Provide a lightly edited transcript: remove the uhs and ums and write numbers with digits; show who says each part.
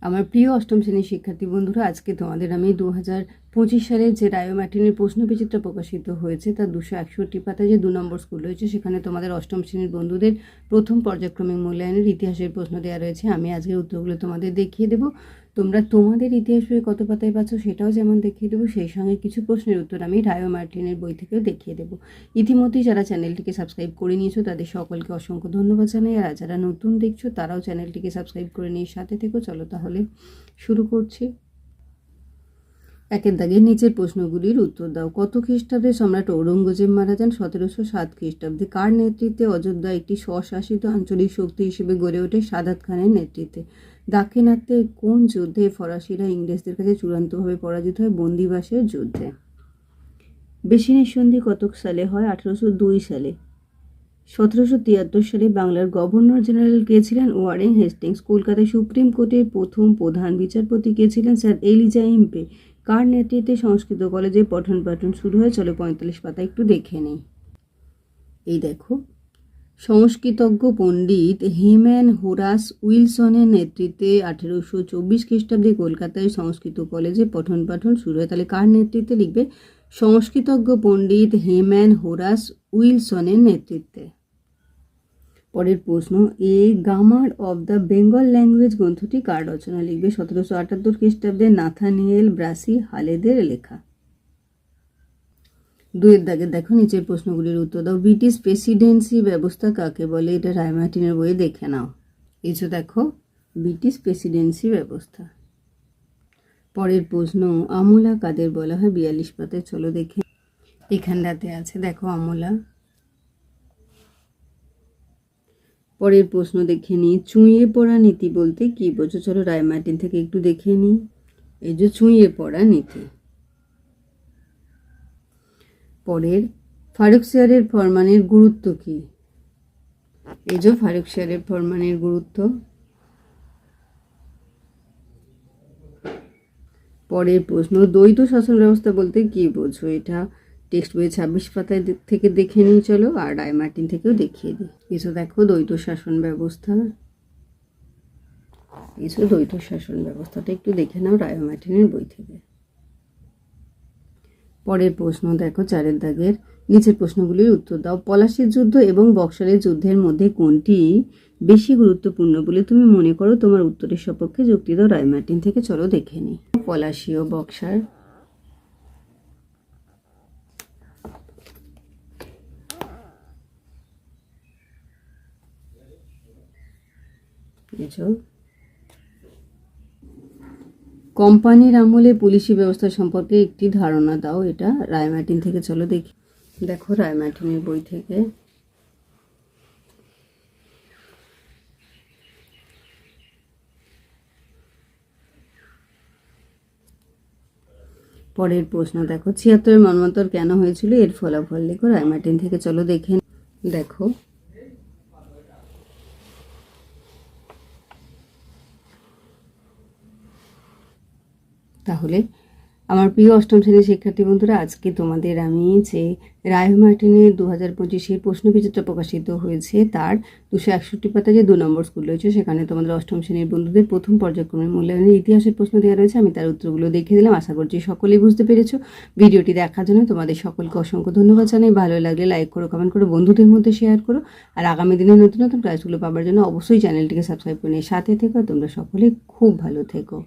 Speaker 1: আমার প্রিয় অষ্টম শ্রেণীর শিক্ষার্থী বন্ধুরা, আজকে তোমাদের আমি 2025 সালে যে রায় ও মার্টিনের প্রশ্নবিচিত্রা প্রকাশিত হয়েছে তার 261 পাতায় যে 2 নম্বর স্কুল রয়েছে সেখানে তোমাদের অষ্টম শ্রেণীর বন্ধুদের প্রথম পর্যায়ক্রমিক মূল্যায়নের ইতিহাসের প্রশ্ন দেওয়া রয়েছে। আমি আজকের উত্তরগুলো তোমাদের দেখিয়ে দেবো। তোমরা তোমাদের ইতিহাস বই কত পাতায় পাচ্ছ সেটাও যেমন দেখিয়ে দেবো, সেই সঙ্গে কিছু প্রশ্নের উত্তর আমি রায় ও মার্টিনের বই থেকেও দেখিয়ে দেবো। ইতিমধ্যেই যারা চ্যানেলটিকে সাবস্ক্রাইব করে নিয়েছো তাদের সকলকে অসংখ্য ধন্যবাদ জানাই, আর যারা নতুন দেখছো তারাও চ্যানেলটিকে সাবস্ক্রাইব করে নিয়ে সাথে থেকো। চলো তাহলে শুরু করছি। একের দাগে নিচের প্রশ্নগুলির উত্তর দাও। কত খ্রিস্টাব্দে সম্রাট ঔরঙ্গজেব মারা যান? 1707 খ্রিস্টাব্দে। কার নেতৃত্বে অযোধ্যা একটি স্বশাসিত আঞ্চলিক শক্তি হিসেবে গড়ে ওঠে? সাদাত খানের নেতৃত্বে। দাক্ষিণাত্যে কোন যুদ্ধে ফরাসিরা ইংরেজদের কাছে চূড়ান্তভাবে পরাজিত হয়? বন্দিবাসের যুদ্ধে। বেসিনের সন্ধি কত সালে হয়? 1802 সালে। 1773 সালে বাংলার গভর্নর জেনারেল কে ছিলেন? Warren Hastings. কলকাতায় সুপ্রিম কোর্টের প্রথম প্রধান বিচারপতি কে ছিলেন? Sir Eliza Impey. কার নেতৃত্বে সংস্কৃত কলেজে পঠন পাঠন শুরু হয়? চলো 45 পাতা একটু দেখে নেই। এই দেখো, সংস্কৃতজ্ঞ পণ্ডিত হেম্যান হোরাস উইলসনের নেতৃত্বে 1824 খ্রিস্টাব্দে কলকাতায় সংস্কৃত কলেজে পঠন পাঠন শুরু হয়। তাহলে কার নেতৃত্বে লিখবে? সংস্কৃতজ্ঞ পণ্ডিত হেম্যান হোরাস উইলসনের নেতৃত্বে। পরের প্রশ্ন, a grammar of the Bengal language গ্রন্থটি কার রচনা? লিখবে 1778 খ্রিস্টাব্দে নাথানিয়েল ব্রাসি হালেদের লেখা। দুয়ের দাগে দেখো, নিচের প্রশ্নগুলির উত্তর দাও। ব্রিটিশ প্রেসিডেন্সি ব্যবস্থা কাকে বলে? এটা রায় মার্টিনের বইয়ে দেখে নাও। এই যে দেখো, ব্রিটিশ প্রেসিডেন্সি ব্যবস্থা। পরের প্রশ্ন, আমলা কাদের বলা হয়? 42 পাতায় চলো দেখে। এখানটাতে আছে দেখো আমলা। পরের প্রশ্ন দেখে নিই, চুঁইয়ে পড়া নীতি বলতে কি বোঝো? চলো রায় মার্টিন থেকে একটু দেখে নিই। এই যে চুঁইয়ে পড়া নীতি। পরের, ফারুকশিয়ারের ফরমানের গুরুত্ব কি? এই যে ফারুকশিয়ারের ফরমানের গুরুত্ব। পরের প্রশ্ন, দ্বৈত শাসন ব্যবস্থা বলতে কি বোঝো? এটা টেক্সট বইয়ে 26 পাতায় থেকে দেখে নিই চলো, আর রায় মার্টিন থেকেও দেখিয়ে দিই। এসো দেখো, দ্বৈত শাসন ব্যবস্থা। এসো দ্বৈত শাসন ব্যবস্থাটা একটু দেখে নাও রায় মার্টিনের বই থেকে। পরের প্রশ্ন দেখো, 4 দাগের, নিচের প্রশ্নগুলির উত্তর দাও। পলাশির যুদ্ধ এবং বক্সারের যুদ্ধের মধ্যে কোনটি বেশি গুরুত্বপূর্ণ বলে তুমি মনে করো? তোমার উত্তরের সপক্ষে যুক্তি দাও। রায় মার্টিন থেকে চলো দেখে নিই। পলাশি ও বক্সার। কোম্পানির আমলে পুলিশি ব্যবস্থা সম্পর্কে একটি ধারণা দাও। এটা রায় মার্টিন থেকে চলো দেখি। দেখো রায় মার্টিনের বই থেকে। পরের প্রশ্ন দেখো, 76 মন্বন্তর কেন হয়েছিল? এর ফলাফল লেখো। রায় মার্টিন থেকে চলো দেখে। দেখো, তাহলে আমার প্রিয় অষ্টম শ্রেণীর শিক্ষার্থী বন্ধুরা, আজকে তোমাদের আমি যে রায় মার্টিনের 2025 প্রশ্নবিচিত্রা প্রকাশিত হয়েছে তার 261 পাতায় যে 2 নম্বর স্কুল রয়েছে সেখানে তোমাদের অষ্টম শ্রেণীর বন্ধুদের প্রথম পর্যায়ক্রমে মূল্যায়নের ইতিহাসের প্রশ্ন দেওয়া রয়েছে। আমি তার উত্তরগুলো দেখিয়ে দিলাম। আশা করছি সকলেই বুঝতে পেরেছো। ভিডিওটি দেখার জন্য তোমাদের সকলকে অসংখ্য ধন্যবাদ জানাই। ভালো লাগলে লাইক করো, কমেন্ট করো, বন্ধুদের মধ্যে শেয়ার করো, আর আগামী দিনে নতুন নতুন ক্লাসগুলো পাওয়ার জন্য অবশ্যই চ্যানেলটিকে সাবস্ক্রাইব করে নিয়ে সাথে থেকো। তোমরা সকলে খুব ভালো থেকো।